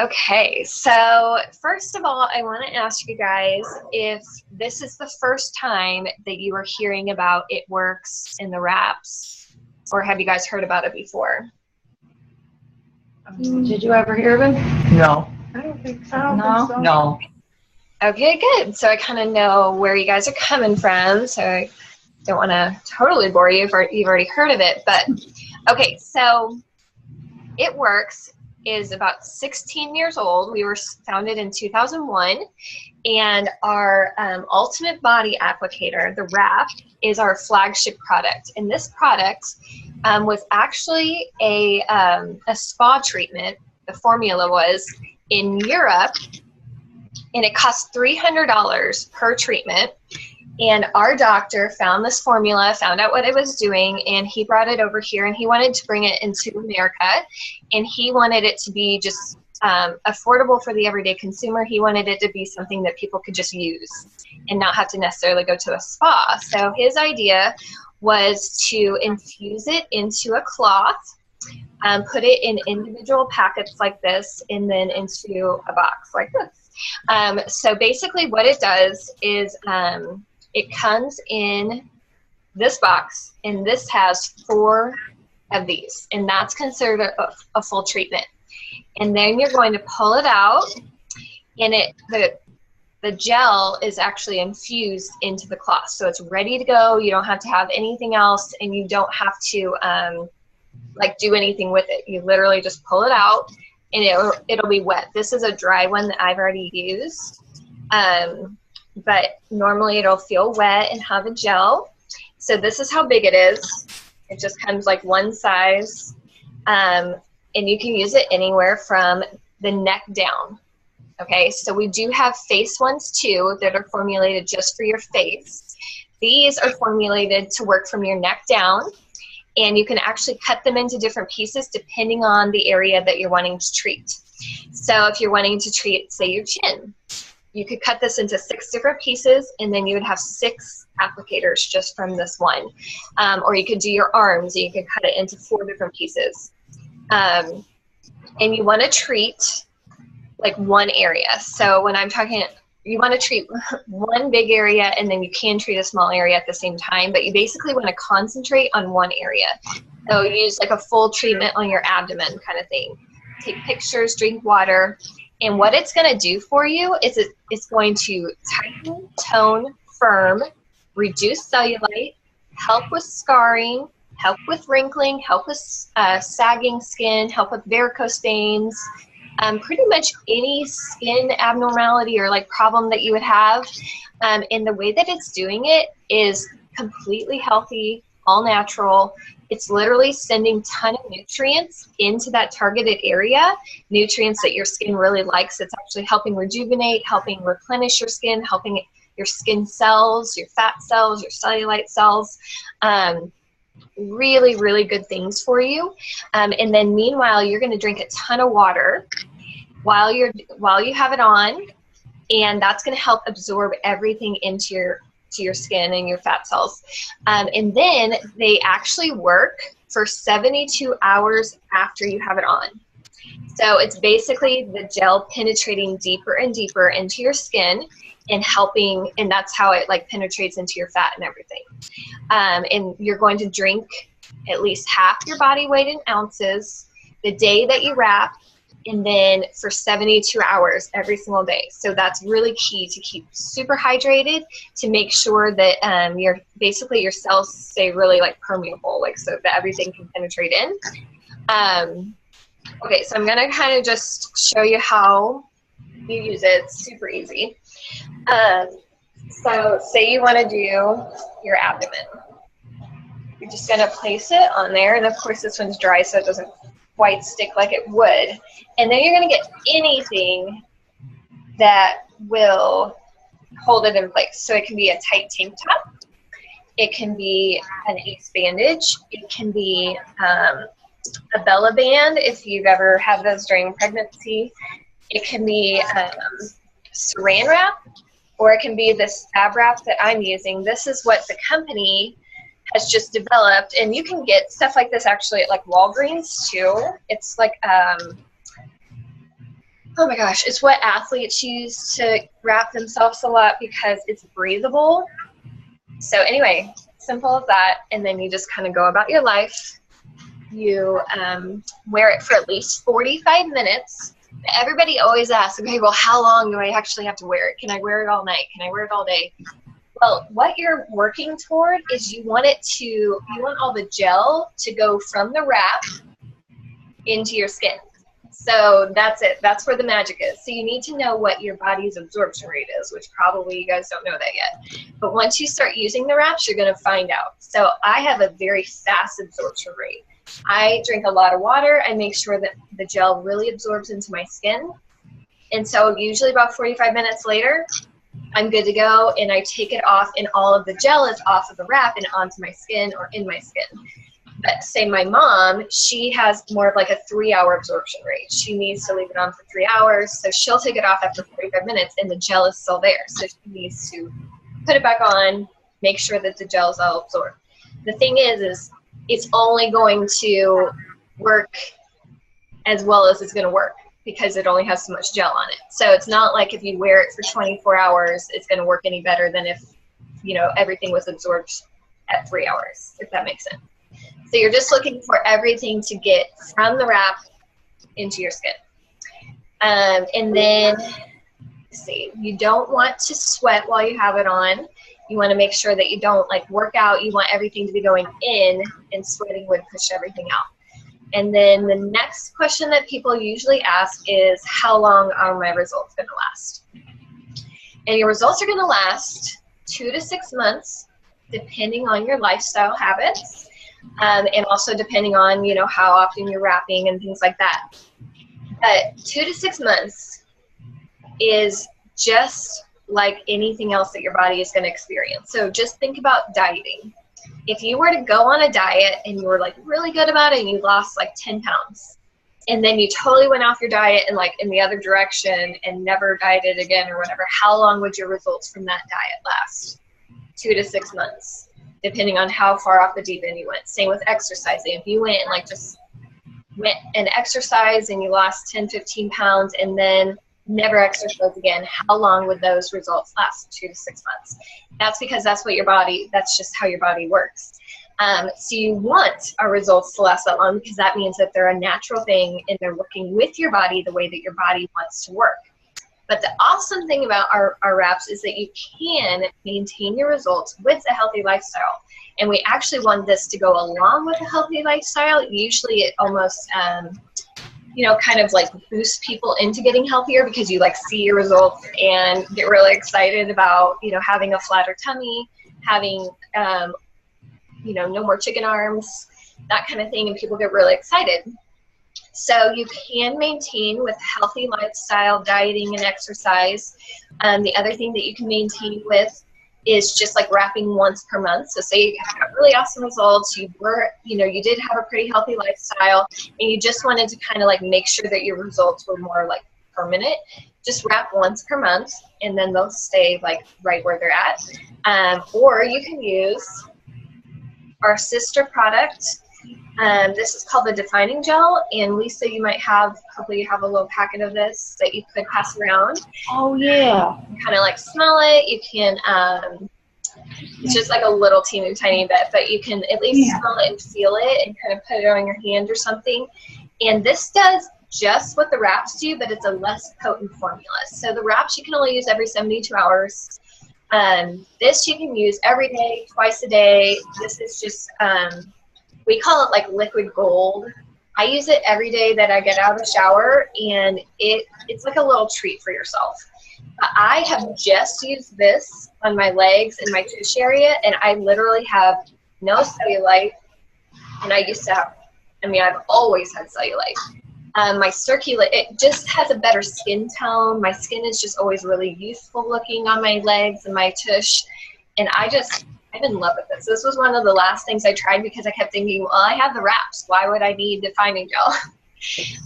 Okay, so first of all, I want to ask you guys if this is the first time that you are hearing about It Works in the wraps, or have you guys heard about it before? Did you ever hear of it? No. I don't think so. No. Okay, good. So I kind of know where you guys are coming from, so I don't want to totally bore you if you've already heard of it. But okay, so It Works is about 16 years old. We were founded in 2001, and our Ultimate Body Applicator, the wrap, is our flagship product. And this product was actually a spa treatment. The formula was in Europe, and it cost $300 per treatment. And our doctor found this formula, found out what it was doing, and he brought it over here, and he wanted to bring it into America, and he wanted it to be just affordable for the everyday consumer. He wanted it to be something that people could just use and not have to necessarily go to a spa. So his idea was to infuse it into a cloth, put it in individual packets like this, and then into a box like this. So basically what it does is it comes in this box, and this has 4 of these, and that's considered a full treatment. And then you're going to pull it out, and the gel is actually infused into the cloth. So it's ready to go. You don't have to have anything else, and you don't have to do anything with it. You literally just pull it out, and it'll be wet. This is a dry one that I've already used. But normally it'll feel wet and have a gel. So this is how big it is. It just comes like one size. And you can use it anywhere from the neck down. Okay, so we do have face ones too that are formulated just for your face. These are formulated to work from your neck down, and you can actually cut them into different pieces depending on the area that you're wanting to treat. So if you're wanting to treat, say, your chin, you could cut this into 6 different pieces, and then you would have 6 applicators just from this one. Or you could do your arms, and you could cut it into 4 different pieces. And you want to treat like one area. So when I'm talking, you want to treat one big area, and then you can treat a small area at the same time, but you basically want to concentrate on one area. So use like a full treatment on your abdomen kind of thing. Take pictures, drink water. And what it's going to do for you is it's going to tighten, tone, firm, reduce cellulite, help with scarring, help with wrinkling, help with sagging skin, help with varicose veins, pretty much any skin abnormality or like problem that you would have. And the way that it's doing it is completely healthy, all natural. It's literally sending a ton of nutrients into that targeted area, nutrients that your skin really likes. It's actually helping rejuvenate, helping replenish your skin, helping your skin cells, your fat cells, your cellulite cells. Really, really good things for you. And then meanwhile, you're going to drink a ton of water while you have it on, and that's going to help absorb everything into your skin and your fat cells. And then they actually work for 72 hours after you have it on. So it's basically the gel penetrating deeper and deeper into your skin and helping, and that's how it like penetrates into your fat and everything. And you're going to drink at least half your body weight in ounces the day that you wrap, and then for 72 hours every single day. So that's really key to keep super hydrated, to make sure that your cells stay really like permeable, like so that everything can penetrate in. Okay, so I'm gonna kind of just show you how you use it. It's super easy. So say you want to do your abdomen. You're just gonna place it on there, and of course this one's dry so it doesn't quite stick like it would. And then you're going to get anything that will hold it in place. So it can be a tight tank top. It can be an ace bandage. It can be a Bella band if you've ever had those during pregnancy. It can be saran wrap, or it can be this fab wrap that I'm using. This is what the company has just developed, and you can get stuff like this actually at like Walgreens too. It's like Oh my gosh, it's what athletes use to wrap themselves a lot because it's breathable. So anyway, simple as that. And then you just kind of go about your life. You wear it for at least 45 minutes. Everybody always asks, okay, well, how long do I actually have to wear it? Can I wear it all night? Can I wear it all day? Well, what you're working toward is you want all the gel to go from the wrap into your skin. So that's it. That's where the magic is. So you need to know what your body's absorption rate is, which probably you guys don't know that yet. But once you start using the wraps, you're going to find out. So I have a very fast absorption rate. I drink a lot of water. I make sure that the gel really absorbs into my skin. And so usually about 45 minutes later, I'm good to go, and I take it off, and all of the gel is off of the wrap and onto my skin or in my skin. But say my mom, she has more of like a 3-hour absorption rate. She needs to leave it on for 3 hours, so she'll take it off after 45 minutes, and the gel is still there. So she needs to put it back on, make sure that the gel is all absorbed. The thing is it's only going to work as well as it's going to work, because it only has so much gel on it. So it's not like if you wear it for 24 hours, it's going to work any better than if, everything was absorbed at 3 hours, if that makes sense. So you're just looking for everything to get from the wrap into your skin. And then, let's see, you don't want to sweat while you have it on. You want to make sure that you don't work out. You want everything to be going in, and sweating would push everything out. And then the next question that people usually ask is, how long are my results going to last? And your results are going to last 2 to 6 months, depending on your lifestyle habits, and also depending on, how often you're wrapping and things like that. But 2 to 6 months is just like anything else that your body is going to experience. So just think about dieting. If you were to go on a diet and you were really good about it and you lost 10 pounds, and then you totally went off your diet and in the other direction and never dieted again or whatever, how long would your results from that diet last? 2 to 6 months, depending on how far off the deep end you went. Same with exercising. If you went and just went and exercised and you lost 10, 15 pounds and then never exercise again, how long would those results last? 2 to 6 months. That's because that's just how your body works. So you want our results to last that long, because that means that they're a natural thing and they're working with your body the way that your body wants to work. But the awesome thing about our wraps is that you can maintain your results with a healthy lifestyle. And we actually want this to go along with a healthy lifestyle. Usually it almost kind of boost people into getting healthier, because you see your results and get really excited about, having a flatter tummy, having, no more chicken arms, that kind of thing. And people get really excited. So you can maintain with healthy lifestyle, dieting, and exercise. The other thing that you can maintain with is just wrapping once per month. So say you got really awesome results, you did have a pretty healthy lifestyle, and you just wanted to kind of make sure that your results were more permanent. Just wrap once per month, and then they'll stay right where they're at. Or you can use our sister product. This is called the Defining Gel, and Lisa, hopefully you have a little packet of this that you could pass around. Oh, yeah. Kind of smell it. You can, it's just a little teeny tiny bit, but you can at least smell it and feel it and kind of put it on your hand or something. And this does just what the wraps do, but it's a less potent formula. So the wraps you can only use every 72 hours. This you can use every day, twice a day. This is just, we call it liquid gold. I use it every day that I get out of the shower, and it's like a little treat for yourself. I have just used this on my legs and my tush area, and I literally have no cellulite, and I've always had cellulite. It just has a better skin tone. My skin is just always really youthful looking on my legs and my tush, and I'm in love with this. This was one of the last things I tried, because I kept thinking, well, I have the wraps. Why would I need Defining Gel?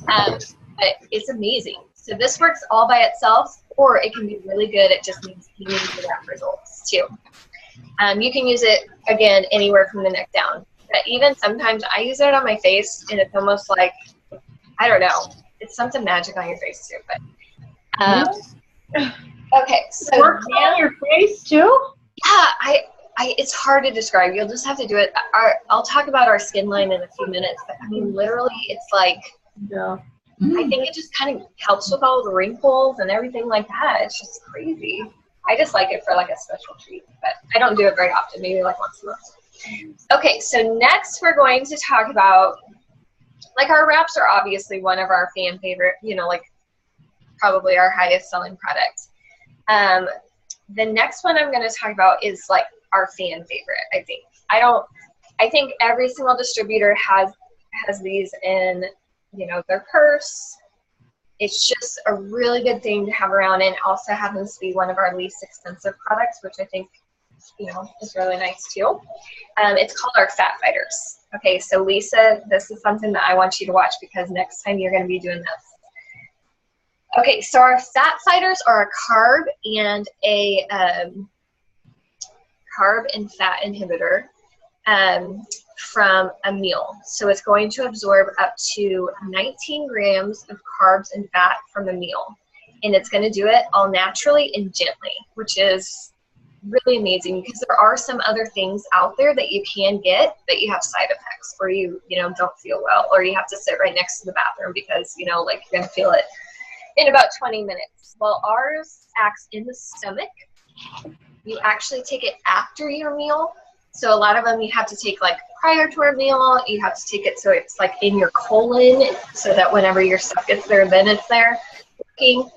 But it's amazing. So this works all by itself, or it can be really good at just maintaining the wrap results too. You can use it, again, anywhere from the neck down. But even sometimes I use it on my face, and it's almost I don't know, it's something magic on your face too. But Um, okay, so Works on your face too? yeah, it's hard to describe. You'll just have to do it. I'll talk about our skin line in a few minutes, but I mean, literally, it's like, Yeah. I think it just kind of helps with all the wrinkles and everything like that. It's just crazy. I just like it for like a special treat, but I don't do it very often, maybe like once a month. Okay, so next we're going to talk about, like, our wraps are obviously one of our fan favorite, you know, like probably our highest selling product. The next one I'm going to talk about is like our fan favorite, I think. I think every single distributor has these in, you know, their purse. It's just a really good thing to have around, and also happens to be one of our least expensive products, which I think, you know, is really nice too. It's called our Fat Fighters. Okay, so Lisa, this is something that I want you to watch because next time you're going to be doing this. Okay, so our Fat Fighters are a carb and fat inhibitor from a meal. So it's going to absorb up to 19 grams of carbs and fat from a meal. And it's going to do it all naturally and gently, which is really amazing because there are some other things out there that you can get that you have side effects, or you know, don't feel well, or you have to sit right next to the bathroom because, you know, like, you're going to feel it in about 20 minutes. Well, ours acts in the stomach. You actually take it after your meal. So a lot of them you have to take like prior to our meal. You have to take it so it's like in your colon, so that whenever your stuff gets there, then it's there working.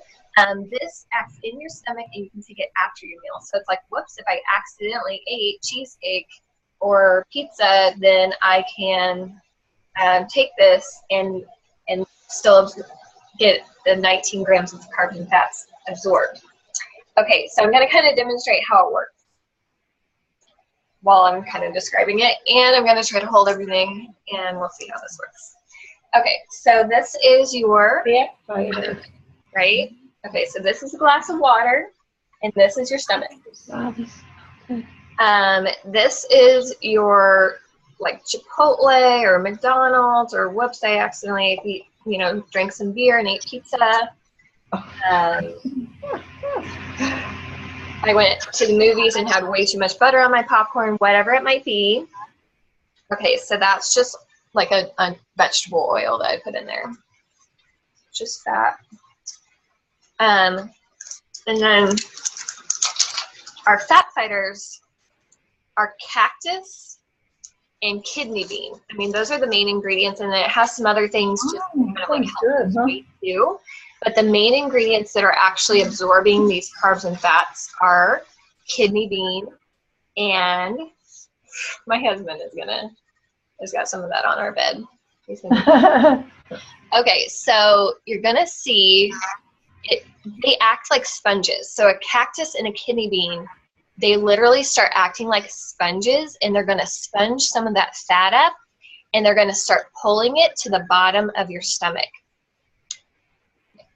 This acts in your stomach, and you can take it after your meal. So it's like, whoops, if I accidentally ate cheesecake or pizza, then I can take this and still get the 19 grams of carbs and fats absorbed. Okay, so I'm going to kind of demonstrate how it works while I'm kind of describing it, and I'm going to try to hold everything, and we'll see how this works. Okay, so this is your Fat Fighter. right? Okay, so this is a glass of water, and this is your stomach. This is your, like, Chipotle or McDonald's, or whoops, I accidentally drank some beer and ate pizza. I went to the movies and had way too much butter on my popcorn, whatever it might be. Okay, so that's just like a vegetable oil that I put in there. Just fat. And then our Fat Fighters are cactus and kidney bean. I mean, those are the main ingredients, and then it has some other things just kind of like help weight too. But the main ingredients that are actually absorbing these carbs and fats are kidney bean, and my husband has got some of that on our bed. Okay, so you're gonna see they act like sponges. So a cactus and a kidney bean, they literally start acting like sponges, and they're gonna sponge some of that fat up, and they're gonna start pulling it to the bottom of your stomach.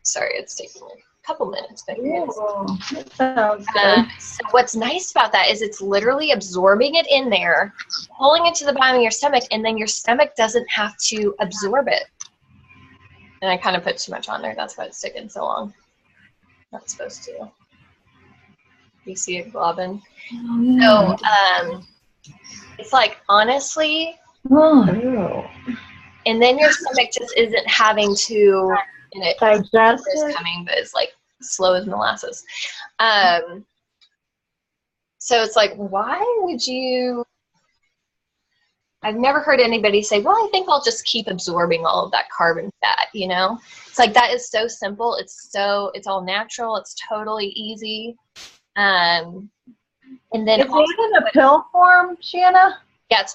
Sorry, it's taking a couple minutes. But that sounds good. so what's nice about that is it's literally absorbing it in there, pulling it to the bottom of your stomach, and then your stomach doesn't have to absorb it. And I kind of put too much on there. That's why it's taking so long. Not supposed to. You see it globbing. So it's like, honestly, and then your stomach just isn't having to, and it digest is coming, but it's like slow as molasses. So it's like, why would you? I've never heard anybody say, well, I think I'll just keep absorbing all of that carbon fat, you know? It's like, that is so simple. It's all natural. It's totally easy. And then is it in a pill form, Shanna? Yeah, it's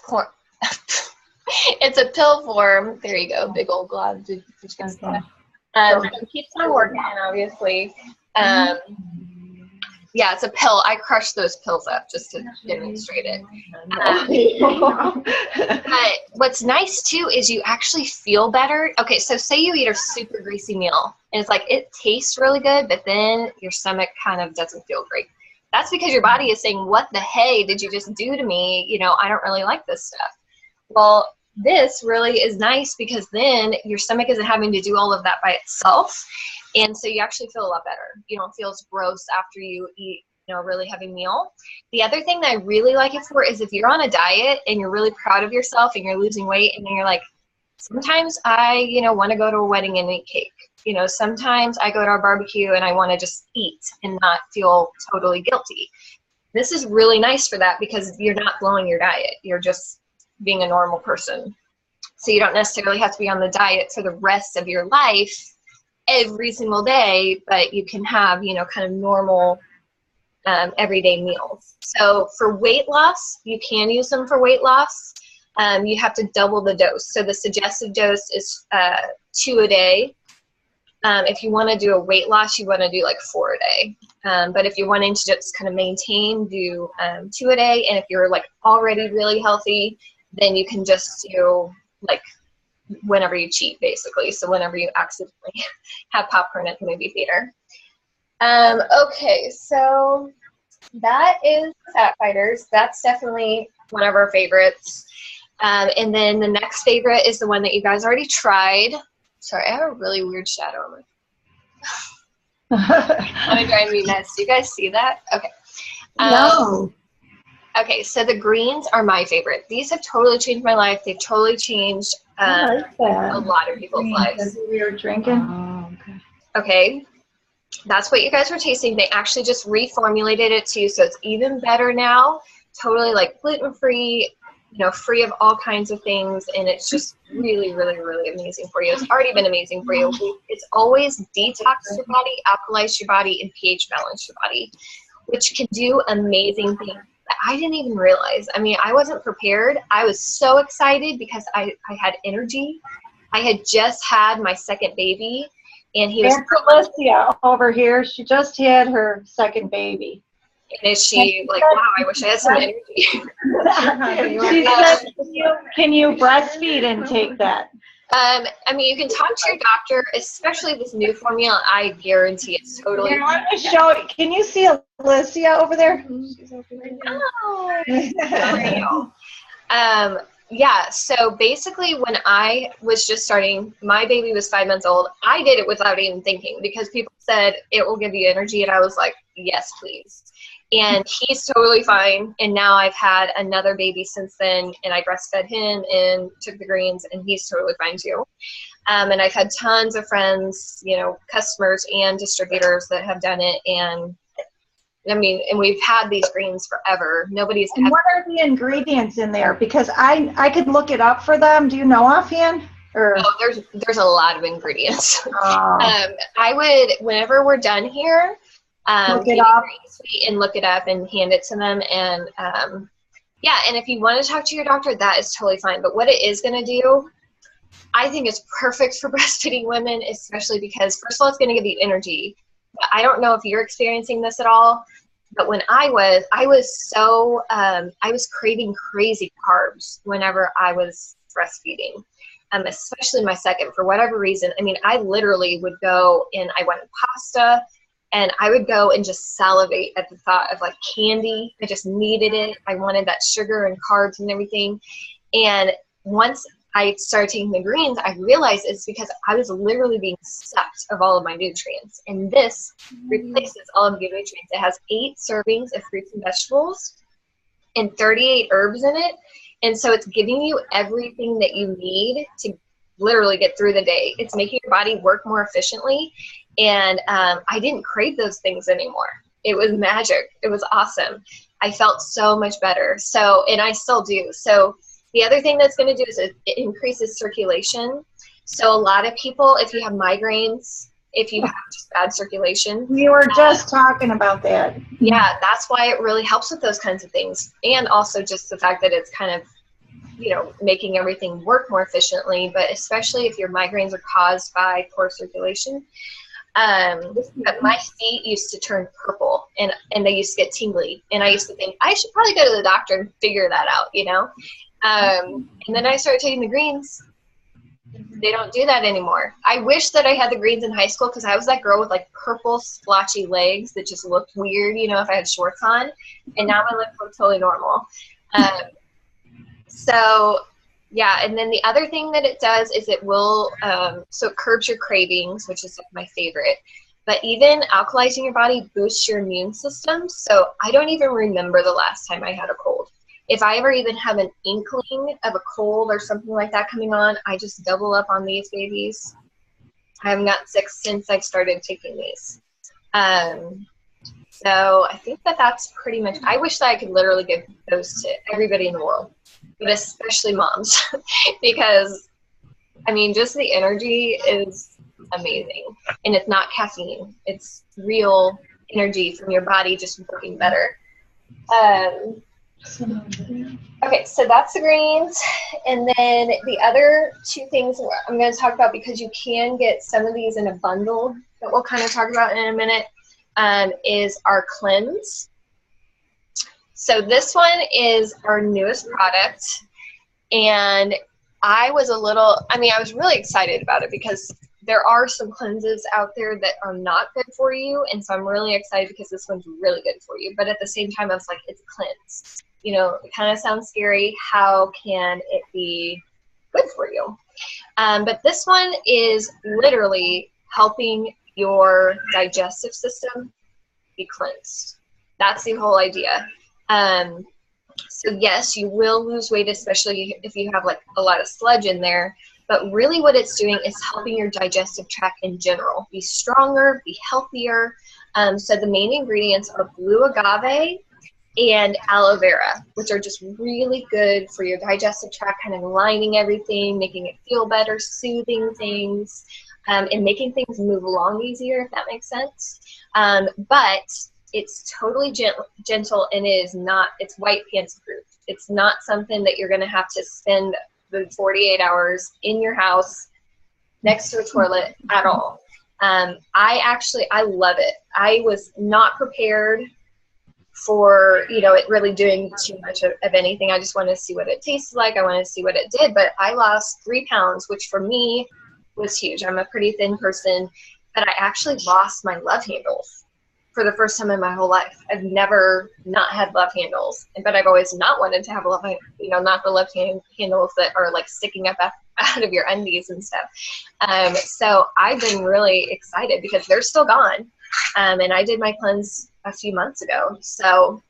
a pill form. There you go. Big old glob. So it keeps on working, obviously. Yeah, it's a pill. I crush those pills up just to demonstrate it. But what's nice, too, is you actually feel better. Okay, so say you eat a super greasy meal, and it's like, it tastes really good, but then your stomach kind of doesn't feel great. That's because your body is saying, what the hey did you just do to me? You know, I don't really like this stuff. Well, this really is nice because then your stomach isn't having to do all of that by itself. And so you actually feel a lot better. You don't feel as gross after you eat, a really heavy meal. The other thing that I really like it for is if you're on a diet and you're really proud of yourself and you're losing weight and then you're like, sometimes I, want to go to a wedding and eat cake. Sometimes I go to a barbecue and I want to just eat and not feel totally guilty. This is really nice for that because you're not blowing your diet. You're just being a normal person. So you don't necessarily have to be on the diet for the rest of your life every single day, but you can have, kind of normal everyday meals. So for weight loss, you can use them for weight loss. You have to double the dose. So the suggested dose is 2 a day. If you want to do a weight loss, you want to do like 4 a day. But if you're wanting to just kind of maintain, do 2 a day. And if you're like already really healthy, then you can just do like whenever you cheat, basically. So whenever you accidentally have popcorn at the movie theater. Okay, so that is Fat Fighters. That's definitely one of our favorites. And then the next favorite is the one that you guys already tried. Sorry, I have a really weird shadow on my I'm gonna drive me nuts. Do you guys see that? Okay. No. Okay, so the greens are my favorite. These have totally changed my life. They've totally changed I like that. a lot of people's lives. That's what we were drinking. Oh, okay. Okay, that's what you guys were tasting. They actually just reformulated it too, so it's even better now. Totally like gluten-free, free of all kinds of things, and it's just really, really, really amazing for you. It's already been amazing for you. It's always detoxed your body, alkalized your body, and pH balanced your body, which can do amazing things that I didn't even realize. I mean, I wasn't prepared. I was so excited because I had energy. I had just had my second baby, and he was. And Alicia over here, she just had her second baby. And is she like, wow, I wish I had some energy. She said, can you breastfeed and take that? I mean, you can talk to your doctor, especially this new formula. I guarantee it's totally. Here, let me show you. Can you see Alicia over there? She's over there. Oh. Yeah, so basically when I was just starting, my baby was 5 months old. I did it without even thinking because people said it will give you energy, and I was like, yes, please. And he's totally fine, and now I've had another baby since then, and I breastfed him and took the greens, and he's totally fine too. And I've had tons of friends, customers and distributors that have done it, and I mean, and we've had these greens forever. Nobody's And what are the ingredients in there? Because I could look it up for them. Do you know offhand? Or there's a lot of ingredients. oh. I would, whenever we're done here, Look it up. and look it up and hand it to them. And yeah, and if you want to talk to your doctor, that is totally fine. But what it is going to do, I think it's perfect for breastfeeding women, especially because, first of all, it's going to give you energy. I don't know if you're experiencing this at all, but when I was so, I was craving crazy carbs whenever I was breastfeeding, especially my second, for whatever reason. I mean, I literally would go and I wanted pasta, and I would go and just salivate at the thought of like candy. I just needed it. I wanted that sugar and carbs and everything. And once I started taking the greens, I realized it's because I was literally being sucked of all of my nutrients. And this replaces all of your nutrients. It has 8 servings of fruits and vegetables and 38 herbs in it. And so it's giving you everything that you need to literally get through the day. It's making your body work more efficiently. And I didn't crave those things anymore. It was magic. It was awesome. I felt so much better. So, and I still do. So the other thing that's going to do is it increases circulation. So a lot of people, if you have migraines, if you have just bad circulation. We were just talking about that. Yeah, that's why it really helps with those kinds of things. And also just the fact that it's kind of, making everything work more efficiently, but especially if your migraines are caused by poor circulation. But my feet used to turn purple and they used to get tingly. And I used to think, I should probably go to the doctor and figure that out, And then I started taking the greens. They don't do that anymore. I wish that I had the greens in high school because I was that girl with like purple splotchy legs that just looked weird, if I had shorts on. And now my legs look totally normal. So Yeah, and then the other thing that it does is it will, so it curbs your cravings, which is like my favorite. But even alkalizing your body boosts your immune system. So I don't even remember the last time I had a cold. If I ever even have an inkling of a cold or something like that coming on, I just double up on these babies. I haven't gotten sick since I started taking these. So I think that that's pretty much, I wish that I could literally give those to everybody in the world, but especially moms, because I mean, just the energy is amazing. And it's not caffeine. It's real energy from your body just working better. Okay, so that's the greens. And then the other two things I'm going to talk about, because you can get some of these in a bundle that we'll kind of talk about in a minute, is our cleanse. So this one is our newest product. And I was really excited about it because there are some cleanses out there that are not good for you. And so I'm really excited because this one's really good for you. But at the same time, I was like, it's cleanse. You know, it kind of sounds scary. How can it be good for you? But this one is literally helping your digestive system be cleansed. That's the whole idea. So yes, you will lose weight, especially if you have like a lot of sludge in there. But really what it's doing is helping your digestive tract in general be stronger, be healthier. So the main ingredients are blue agave and aloe vera, which are just really good for your digestive tract, kind of aligning everything, making it feel better, soothing things, and making things move along easier, if that makes sense. But it's totally gentle, and it's white pants proof. It's not something that you're going to have to spend the 48 hours in your house next to a toilet at all. I love it. I was not prepared for, it really doing too much of anything. I just wanted to see what it tasted like. I wanted to see what it did, but I lost 3 pounds, which for me was huge. I'm a pretty thin person, but I actually lost my love handles for the first time in my whole life. I've never not had love handles, but I've always not wanted to have a love, not the love handles that are like sticking up out of your undies and stuff. So I've been really excited because they're still gone. And I did my cleanse a few months ago. So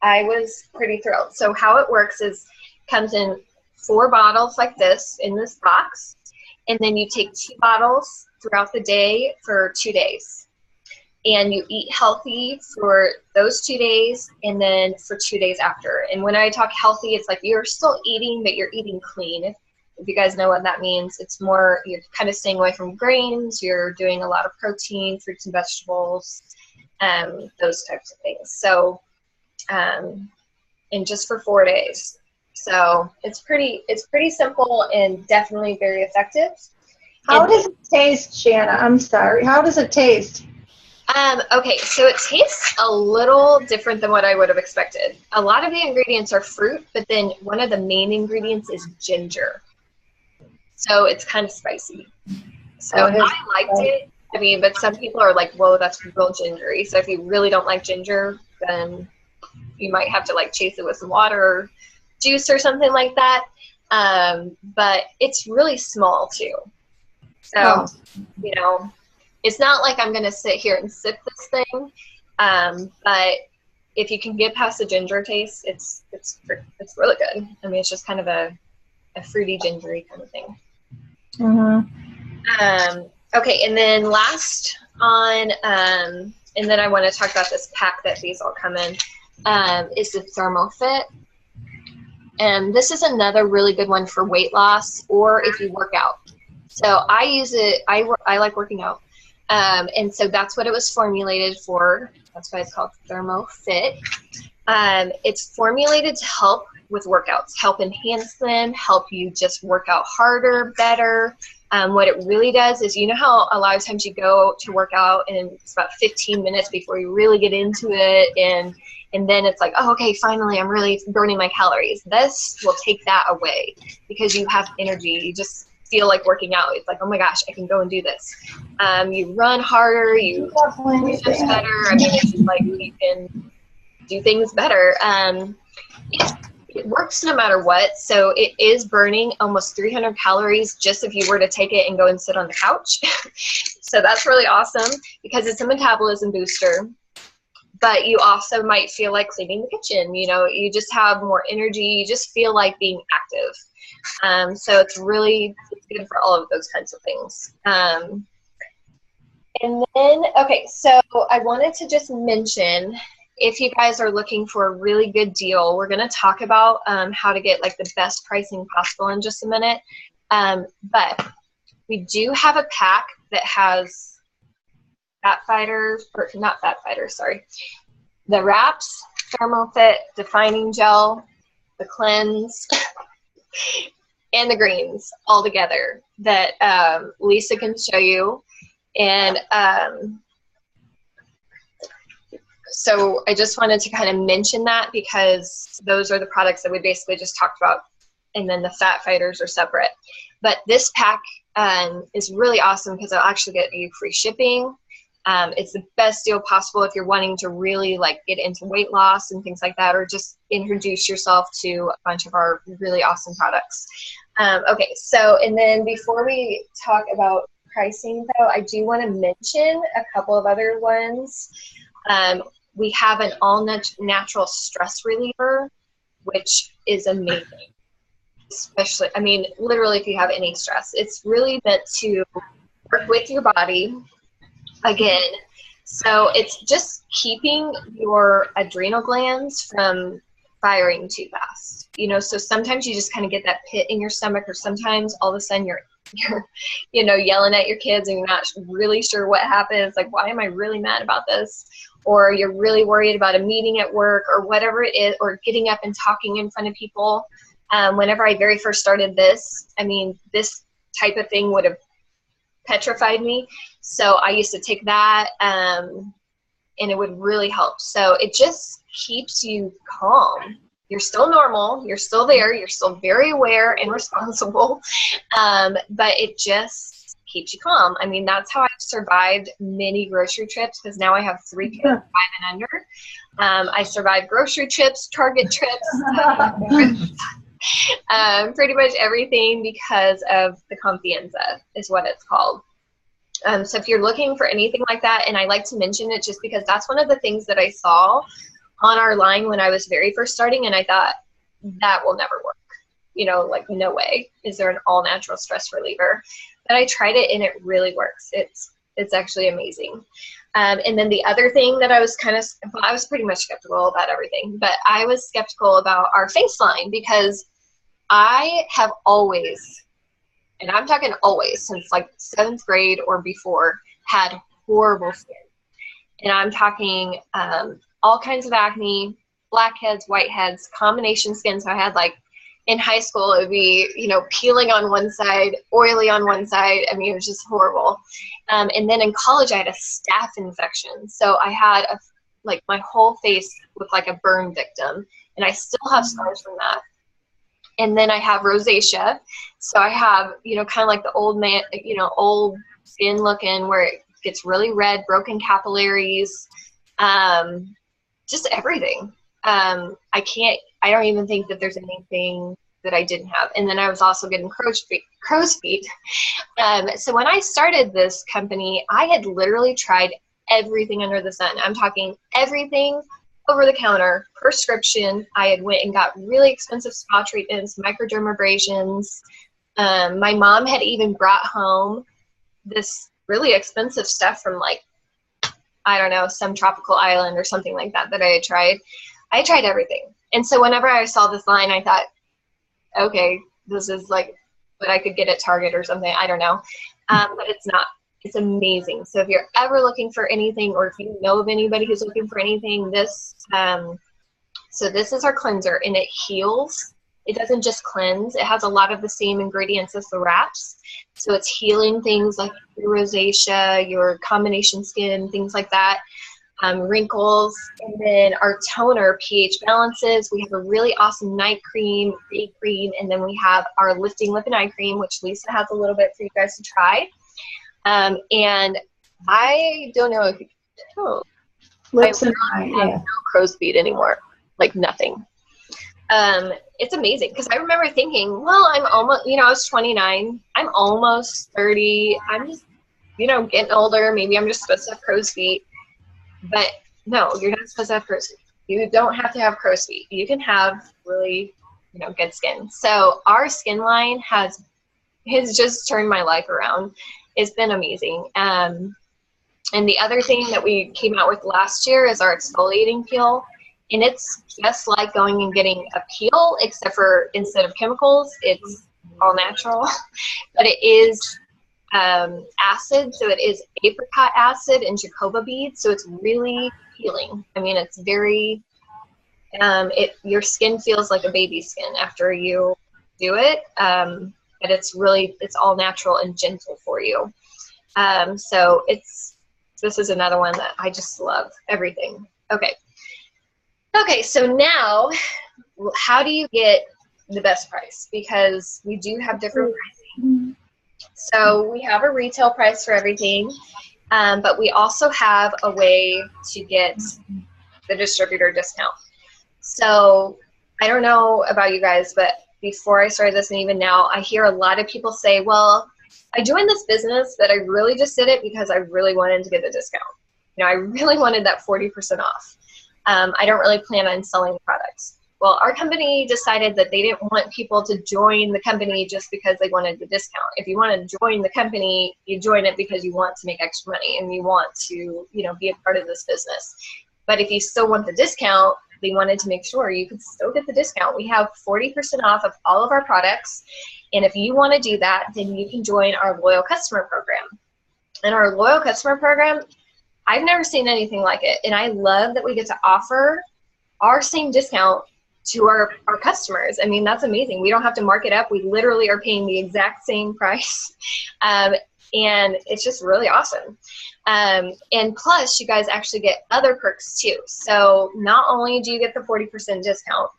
I was pretty thrilled. So how it works is comes in 4 bottles like this in this box. And then you take 2 bottles throughout the day for 2 days. And you eat healthy for those 2 days and then for 2 days after. And when I talk healthy, it's like you're still eating, but you're eating clean. If you guys know what that means, it's more, you're kind of staying away from grains, you're doing a lot of protein, fruits and vegetables, those types of things. So, and just for 4 days. So it's pretty simple and definitely very effective. How does it taste, Shanna? I'm sorry. How does it taste? Okay, so it tastes a little different than what I would have expected. A lot of the ingredients are fruit, but then one of the main ingredients is ginger. So it's kind of spicy. So I liked it. I mean, but some people are like, whoa, that's real gingery. So if you really don't like ginger, then you might have to like chase it with some water or juice or something like that. But it's really small too. So, it's not like I'm going to sit here and sip this thing, but if you can get past the ginger taste, it's really good. I mean, it's just kind of a fruity, gingery kind of thing. Mm-hmm. Okay, and then last on, and then I want to talk about this pack that these all come in, is the ThermoFit. And this is another really good one for weight loss or if you work out. So I use it, I like working out. And so that's what it was formulated for. That's why it's called ThermoFit. It's formulated to help with workouts, help enhance them, help you just work out harder, better. What it really does is, you know how a lot of times you go to work out and it's about 15 minutes before you really get into it, and then it's like, oh, okay, finally I'm really burning my calories. This will take that away because you have energy. You just feel like working out. It's like, oh my gosh, I can go and do this. You run harder, you do things better. I mean, it's just like you can do things better. it works no matter what. So it is burning almost 300 calories just if you were to take it and go and sit on the couch. So that's really awesome because it's a metabolism booster. But you also might feel like cleaning the kitchen. You know, you just have more energy. You just feel like being active. So it's good for all of those kinds of things. And then, okay, so I wanted to just mention, if you guys are looking for a really good deal, we're going to talk about how to get like the best pricing possible in just a minute. But we do have a pack that has the wraps, ThermoFit, defining gel, the cleanse, and the greens all together that Lisa can show you. And so I just wanted to kind of mention that because those are the products that we basically just talked about, and then the fat fighters are separate. But this pack is really awesome because it'll actually get you free shipping. It's the best deal possible if you're wanting to really like get into weight loss and things like that, or just introduce yourself to a bunch of our really awesome products. Okay, so, and then before we talk about pricing though, I do want to mention a couple of other ones. We have an all-natural stress reliever, which is amazing. Especially, I mean, literally if you have any stress, it's really meant to work with your body again. So it's just keeping your adrenal glands from firing too fast. You know, so sometimes you just kind of get that pit in your stomach, or sometimes all of a sudden you're you know, yelling at your kids and you're not really sure what happened. It's like, why am I really mad about this? Or you're really worried about a meeting at work or whatever it is, or getting up and talking in front of people. Whenever I very first started this, I mean, this type of thing would have petrified me. So I used to take that and it would really help. So it just keeps you calm. You're still normal. You're still there. You're still very aware and responsible. But it just keeps you calm. I mean, that's how I've survived many grocery trips, because now I have 3 kids, 5 and under. I survived grocery trips, Target trips, pretty much everything because of the Confianza is what it's called. So if you're looking for anything like that, and I like to mention it just because that's one of the things that I saw on our line when I was very first starting, and I thought, that will never work. You know, like, no way is there an all-natural stress reliever. But I tried it and it really works. It's actually amazing. And then the other thing that I was I was pretty much skeptical about everything, but I was skeptical about our face line, because I have always, and I'm talking always, since like 7th grade or before, had horrible skin. And I'm talking all kinds of acne, blackheads, whiteheads, combination skin. So I had, like, in high school, it would be, you know, peeling on one side, oily on one side. I mean, it was just horrible. And then in college, I had a staph infection. So I had, my whole face looked like a burn victim. And I still have scars from that. And then I have rosacea. So I have, you know, kind of like the old man, you know, old skin looking, where it gets really red, broken capillaries, just everything. I don't even think that there's anything that I didn't have. And then I was also getting crow's feet. So when I started this company, I had literally tried everything under the sun. I'm talking everything over the counter, prescription. I had went and got really expensive spa treatments, microdermabrasions. My mom had even brought home this really expensive stuff from, like, I don't know, some tropical island or something like that I had tried. I tried everything. And so whenever I saw this line, I thought, okay, this is like what I could get at Target or something. I don't know. But it's not. It's amazing. So if you're ever looking for anything, or if you know of anybody who's looking for anything, so this is our cleanser, and it heals. It doesn't just cleanse. It has a lot of the same ingredients as the wraps. So it's healing things like your rosacea, your combination skin, things like that, wrinkles. And then our toner, pH balances. We have a really awesome night cream, day cream, and then we have our lifting lip and eye cream, which Lisa has a little bit for you guys to try. And I don't know if you can tell. Lips and eye, I have no crow's feet anymore, like nothing. It's amazing because I remember thinking, well, I'm almost, I was 29, I'm almost 30, I'm just, getting older. Maybe I'm just supposed to have crow's feet. But no, you're not supposed to have crow's feet. You don't have to have crow's feet. You can have really, good skin. So our skin line has just turned my life around. It's been amazing. And the other thing that we came out with last year is our exfoliating peel. And it's just like going and getting a peel, except for instead of chemicals, it's all natural. But it is acid, so it is apricot acid and jojoba beads, so it's really healing. I mean, it's very, your skin feels like a baby's skin after you do it, but it's all natural and gentle for you. So this is another one that I just love, everything. Okay, so now, how do you get the best price? Because we do have different pricing. So we have a retail price for everything, but we also have a way to get the distributor discount. So I don't know about you guys, but before I started this and even now, I hear a lot of people say, well, I joined this business, but I really just did it because I really wanted to get the discount. I really wanted that 40% off. I don't really plan on selling the products. Well, our company decided that they didn't want people to join the company just because they wanted the discount. If you want to join the company, you join it because you want to make extra money and you want to, be a part of this business. But if you still want the discount, they wanted to make sure you could still get the discount. We have 40% off of all of our products. And if you want to do that, then you can join our loyal customer program. And our loyal customer program, I've never seen anything like it. And I love that we get to offer our same discount to our customers. I mean, that's amazing. We don't have to mark it up. We literally are paying the exact same price. And it's just really awesome. And plus, you guys actually get other perks too. So not only do you get the 40% discount,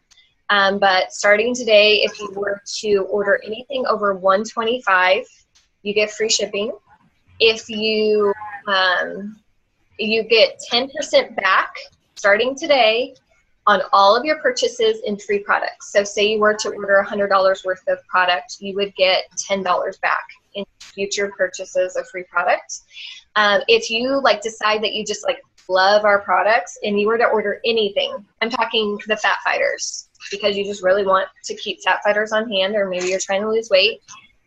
but starting today, if you were to order anything over $125, you get free shipping. If you get 10% back starting today on all of your purchases in free products. So say you were to order $100 worth of product, you would get $10 back in future purchases of free product. If you decide that you just love our products and you were to order anything, I'm talking the Fat Fighters, because you just really want to keep Fat Fighters on hand, or maybe you're trying to lose weight,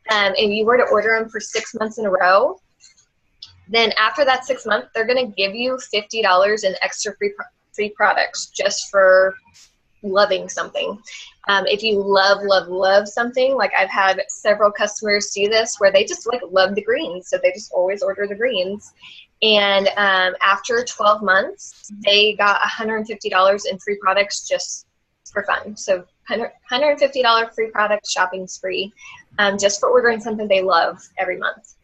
and you were to order them for 6 months in a row, then after that 6 months, they're going to give you $50 in extra free products just for loving something. If you love something, I've had several customers do this where they just love the greens, so they just always order the greens. And after 12 months, they got $150 in free products just for fun. So $150 free product shopping spree, just for ordering something they love every month.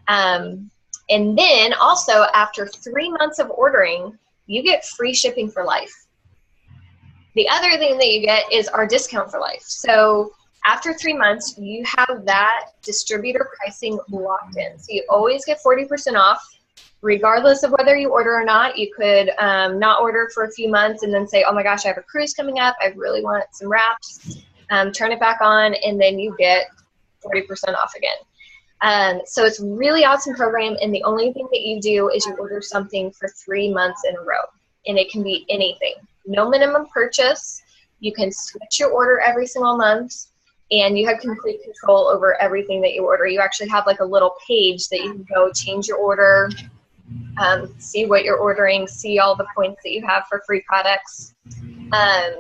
And then also after 3 months of ordering, you get free shipping for life. The other thing that you get is our discount for life. So after 3 months, you have that distributor pricing locked in. So you always get 40% off, regardless of whether you order or not. You could not order for a few months and then say, oh my gosh, I have a cruise coming up, I really want some wraps, turn it back on, and then you get 40% off again. So it's a really awesome program, and the only thing that you do is you order something for 3 months in a row, and it can be anything. No minimum purchase. You can switch your order every single month, and you have complete control over everything that you order. You actually have a little page that you can go change your order, see what you're ordering, see all the points that you have for free products, and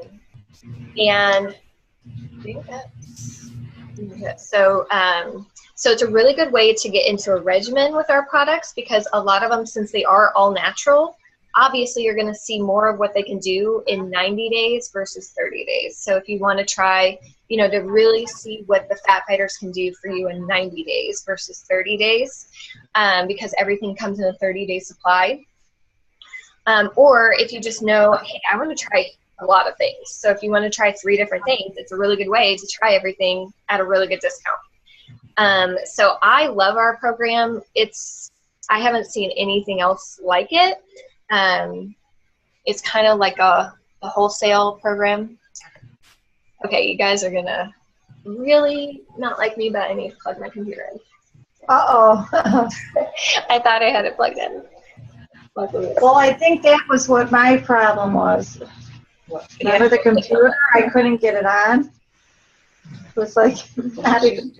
so it's a really good way to get into a regimen with our products, because a lot of them, since they are all natural, obviously you're going to see more of what they can do in 90 days versus 30 days. So if you want to try, to really see what the Fat Fighters can do for you in 90 days versus 30 days, because everything comes in a 30-day supply. Or if you just know, hey, I want to try a lot of things. So if you want to try 3 different things, it's a really good way to try everything at a really good discount. So I love our program. I haven't seen anything else like it. It's kind of like a wholesale program. Okay, you guys are gonna really not like me, but I need to plug my computer in. Uh-oh. I thought I had it plugged in. Luckily, Well, I think that was what my problem was. Remember the computer? I couldn't get it on. It was like, not even.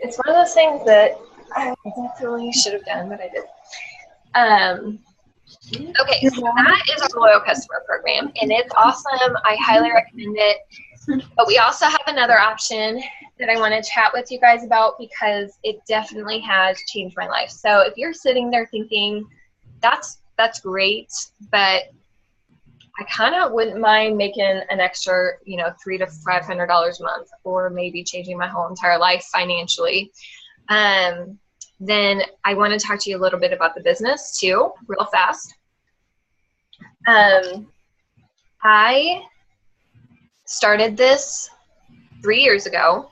It's one of those things that I definitely should have done, but I didn't. Okay, so that is our loyal customer program, and it's awesome. I highly recommend it. But we also have another option that I want to chat with you guys about because it definitely has changed my life. So if you're sitting there thinking, that's great, but I kind of wouldn't mind making an extra, $300 to $500 a month, or maybe changing my whole entire life financially, then I want to talk to you a little bit about the business too, real fast. I started this 3 years ago,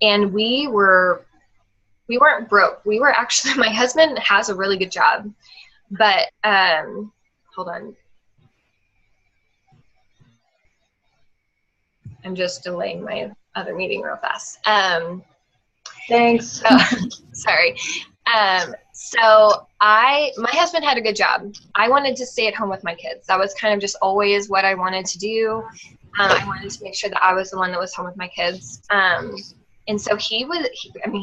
and we weren't broke. We were actually, my husband has a really good job, but hold on. I'm just delaying my other meeting real fast. Thanks. Sorry. So my husband had a good job. I wanted to stay at home with my kids. That was kind of just always what I wanted to do. I wanted to make sure that I was the one that was home with my kids. And so he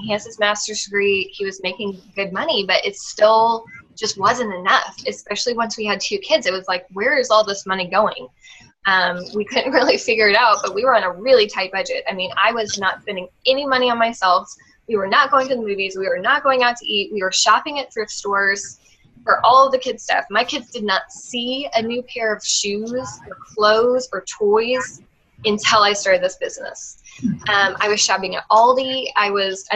has his master's degree. He was making good money, but it still just wasn't enough, especially once we had 2 kids. It was like, where is all this money going? We couldn't really figure it out, but we were on a really tight budget. I mean, I was not spending any money on myself. We were not going to the movies. We were not going out to eat. We were shopping at thrift stores for all of the kids' stuff. My kids did not see a new pair of shoes or clothes or toys until I started this business. I was shopping at Aldi. I was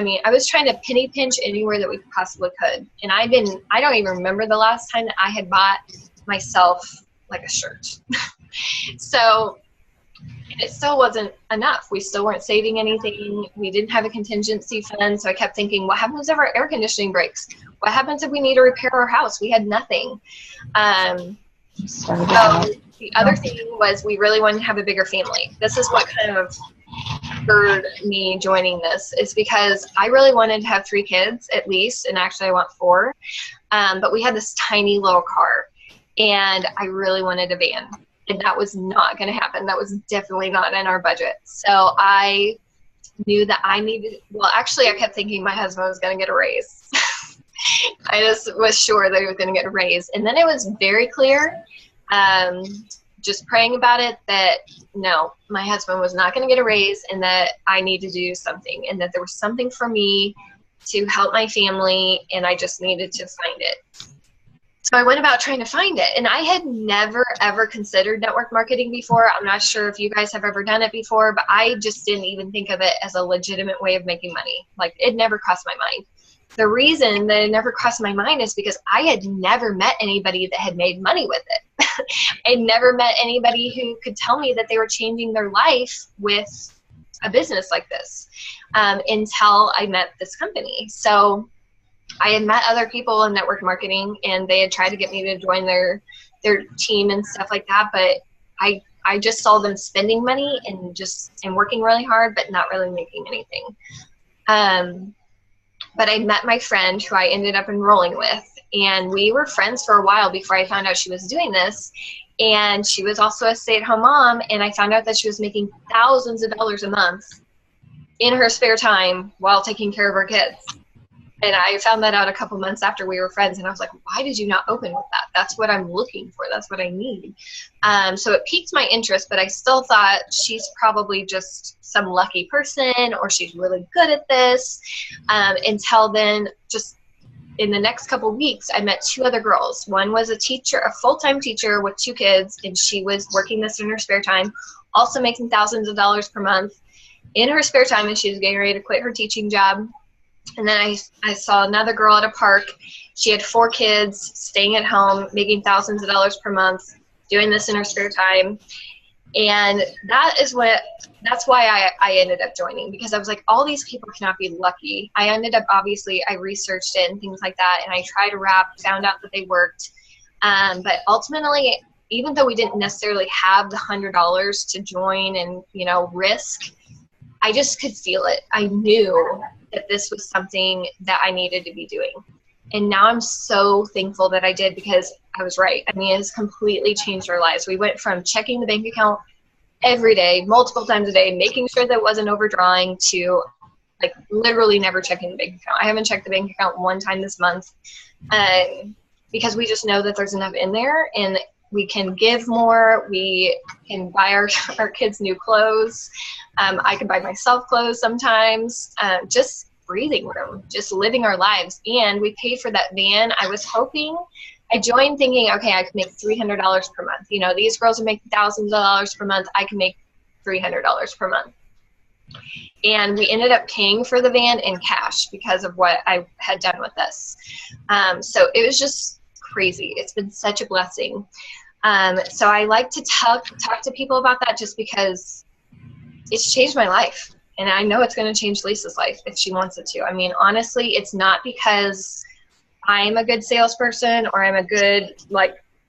trying to penny pinch anywhere that we possibly could. And I don't even remember the last time that I had bought myself like a shirt. So, and it still wasn't enough. We still weren't saving anything. We didn't have a contingency fund. So I kept thinking, what happens if our air conditioning breaks? What happens if we need to repair our house? We had nothing. So the other thing was we really wanted to have a bigger family. This is what kind of spurred me joining this, is because I really wanted to have 3 kids at least. And actually I want 4. But we had this tiny little car, and I really wanted a van. And that was not going to happen. That was definitely not in our budget. So I knew that I kept thinking my husband was going to get a raise. I just was sure that he was going to get a raise. And then it was very clear, just praying about it, that no, my husband was not going to get a raise, and that I need to do something, and that there was something for me to help my family, and I just needed to find it. So I went about trying to find it, and I had never, ever considered network marketing before. I'm not sure if you guys have ever done it before, but I just didn't even think of it as a legitimate way of making money. Like, it never crossed my mind. The reason that it never crossed my mind is because I had never met anybody that had made money with it. I'd never met anybody who could tell me that they were changing their life with a business like this, until I met this company. So I had met other people in network marketing, and they had tried to get me to join their team and stuff like that. But I just saw them spending money and working really hard, but not really making anything. But I met my friend who I ended up enrolling with, and we were friends for a while before I found out she was doing this. And she was also a stay-at-home mom, and I found out that she was making thousands of dollars a month in her spare time while taking care of her kids. And I found that out a couple months after we were friends, and I was like, why did you not open with that? That's what I'm looking for. That's what I need. So it piqued my interest, but I still thought she's probably just some lucky person, or she's really good at this. Until then, just in the next couple weeks, I met 2 other girls. One was a teacher, a full-time teacher with 2 kids, and she was working this in her spare time, also making thousands of dollars per month in her spare time, and she was getting ready to quit her teaching job. And then I saw another girl at a park. She had 4 kids, staying at home, making thousands of dollars per month, doing this in her spare time. And that's why I ended up joining, because I was like, all these people cannot be lucky. I ended up, obviously, I researched it and things like that, and I tried to wrap, found out that they worked. But ultimately, even though we didn't necessarily have the $100 to join and, you know, risk, I just could feel it. I knew that this was something that I needed to be doing. And now I'm so thankful that I did, because I was right. I mean, it's completely changed our lives. We went from checking the bank account every day, multiple times a day, making sure that it wasn't overdrawing, to like literally never checking the bank account. I haven't checked the bank account one time this month, because we just know that there's enough in there, and we can give more. We can buy our kids new clothes. I can buy myself clothes sometimes. Just breathing room, just living our lives. And we paid for that van. I joined thinking, okay, I could make $300 per month. You know, these girls are making thousands of dollars per month. I can make $300 per month. And we ended up paying for the van in cash because of what I had done with this. So it was just crazy. It's been such a blessing. So I like to talk to people about that, just because it's changed my life. And I know it's going to change Lisa's life if she wants it to. I mean, honestly, it's not because I'm a good salesperson or I'm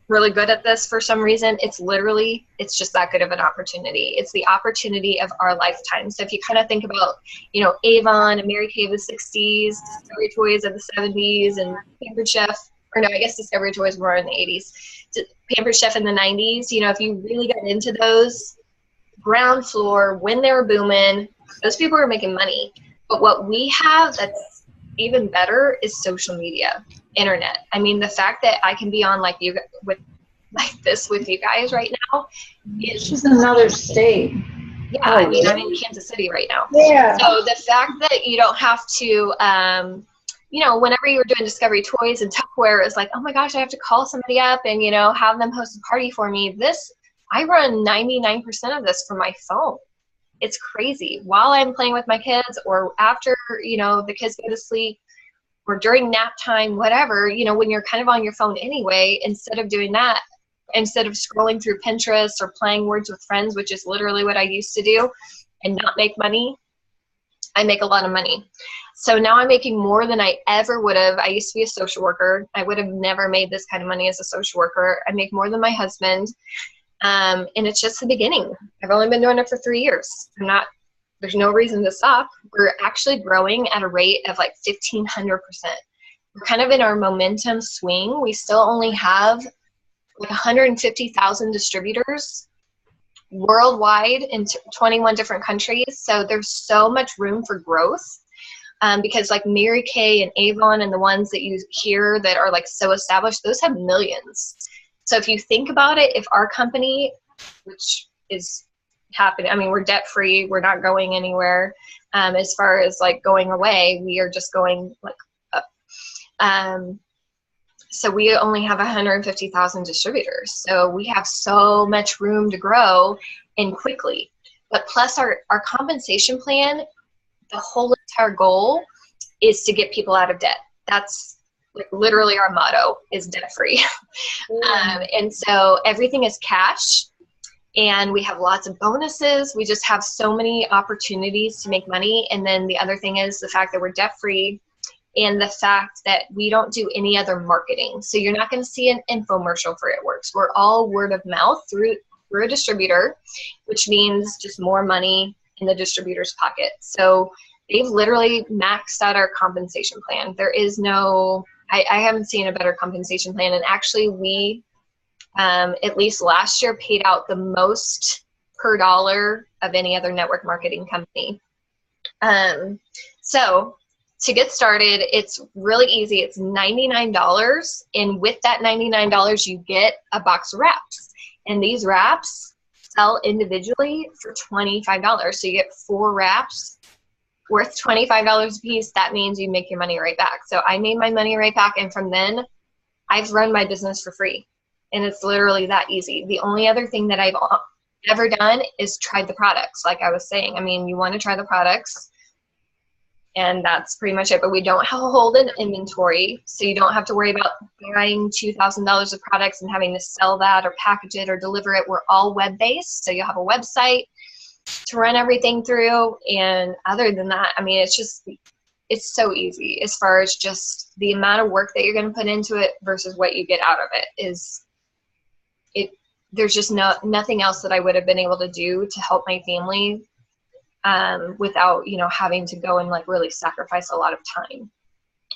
really good at this for some reason. It's just that good of an opportunity. It's the opportunity of our lifetime. So if you kind of think about, you know, Avon and Mary Kay of the 60s, Discovery Toys of the 70s, and Pampered Chef, or no, I guess Discovery Toys were in the 80s, Pampered Chef in the 90s, you know, if you really got into those, ground floor, when they were booming, those people were making money. But what we have that's even better is social media, internet. I mean, the fact that I can be on like you with you guys right now is She's in another state. Yeah, I mean, I'm in Kansas City right now. Yeah. So the fact that you don't have to, you know, whenever you were doing Discovery Toys and Tupperware, it's like, oh my gosh, I have to call somebody up and, you know, have them host a party for me. I run 99% of this from my phone. It's crazy. While I'm playing with my kids, or after, you know, the kids go to sleep, or during nap time, whatever, you know, when you're kind of on your phone anyway, instead of doing that, instead of scrolling through Pinterest or playing Words with Friends, which is literally what I used to do and not make money, I make a lot of money. So now I'm making more than I ever would have. I used to be a social worker. I would have never made this kind of money as a social worker. I make more than my husband. And it's just the beginning. I've only been doing it for 3 years. There's no reason to stop. We're actually growing at a rate of like 1,500%. We're kind of in our momentum swing. We still only have like 150,000 distributors worldwide in 21 different countries. So there's so much room for growth. Because like Mary Kay and Avon and the ones that you hear that are like so established, those have millions. So if you think about it, if our company, which is happening, I mean, we're debt free, we're not going anywhere. As far as like going away, we are just going like up. So we only have 150,000 distributors. So we have so much room to grow and quickly. But plus our compensation plan, the whole entire goal is to get people out of debt. That's like literally our motto is debt free. And so everything is cash, and we have lots of bonuses. We just have so many opportunities to make money. And then the other thing is the fact that we're debt free, and the fact that we don't do any other marketing. So you're not going to see an infomercial for It Works. We're all word of mouth through a distributor, which means just more money in the distributor's pocket. So they've literally maxed out our compensation plan. There is no, I haven't seen a better compensation plan. And actually we, at least last year, paid out the most per dollar of any other network marketing company. So to get started, it's really easy. It's $99. And with that $99, you get a box of wraps. And these wraps sell individually for $25. So you get 4 wraps worth $25 a piece. That means you make your money right back. So I made my money right back. And from then, I've run my business for free. And it's literally that easy. The only other thing that I've ever done is tried the products. Like I was saying, I mean, you want to try the products, and that's pretty much it. But we don't hold an inventory, so you don't have to worry about buying $2,000 of products and having to sell that or package it or deliver it. We're all web-based, so you'll have a website to run everything through. And other than that, I mean, it's so easy as far as just the amount of work that you're going to put into it versus what you get out of it there's just nothing else that I would have been able to do to help my family without, you know, having to go and like really sacrifice a lot of time.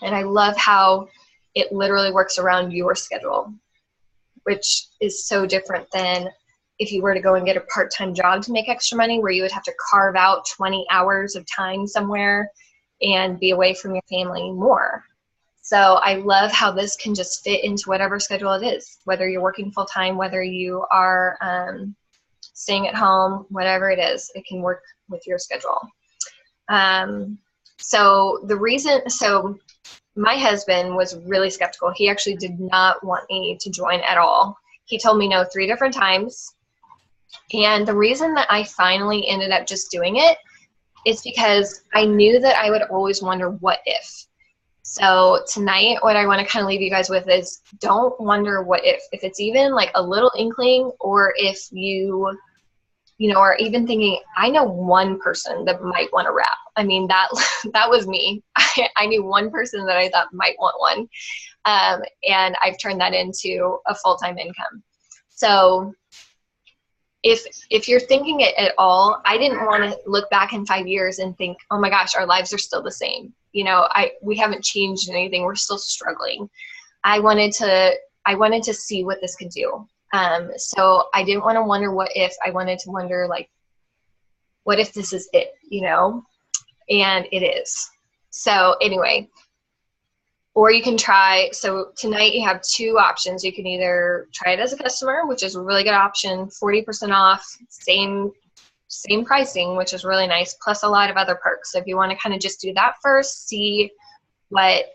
And I love how it literally works around your schedule, which is so different than if you were to go and get a part-time job to make extra money, where you would have to carve out 20 hours of time somewhere and be away from your family more. So I love how this can just fit into whatever schedule it is, whether you're working full-time, whether you are staying at home, whatever it is, it can work with your schedule. So my husband was really skeptical. He actually did not want me to join at all. He told me no 3 different times. And the reason that I finally ended up just doing it is because I knew that I would always wonder what if. So tonight, what I want to kind of leave you guys with is don't wonder what if it's even like a little inkling, or if you know, or even thinking, I know one person that might want to wrap. I mean, that was me. I knew one person that I thought might want one. And I've turned that into a full-time income. So if you're thinking it at all, I didn't want to look back in 5 years and think, oh my gosh, our lives are still the same. You know, we haven't changed anything. We're still struggling. I wanted to see what this could do. So I didn't want to wonder what if. I wanted to wonder, like, what if this is it, you know? And it is. So anyway, or you can try, so tonight you have 2 options. You can either try it as a customer, which is a really good option, 40% off, same pricing, which is really nice, plus a lot of other perks. So if you want to kind of just do that first, see what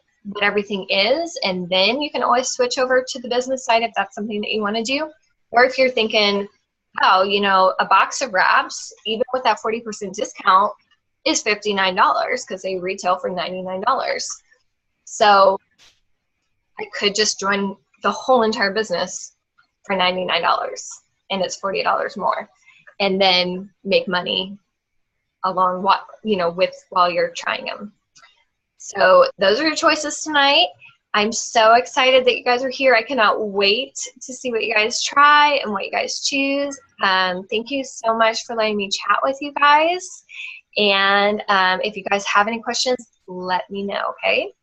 everything is, and then you can always switch over to the business side if that's something that you want to do. Or if you're thinking, oh, you know, a box of wraps, even with that 40% discount, is $59 because they retail for $99. So I could just join the whole entire business for $99, and it's $40 more, and then make money along what, you know, with while you're trying them. So those are your choices tonight. I'm so excited that you guys are here. I cannot wait to see what you guys try and what you guys choose. Thank you so much for letting me chat with you guys. And if you guys have any questions, let me know, okay?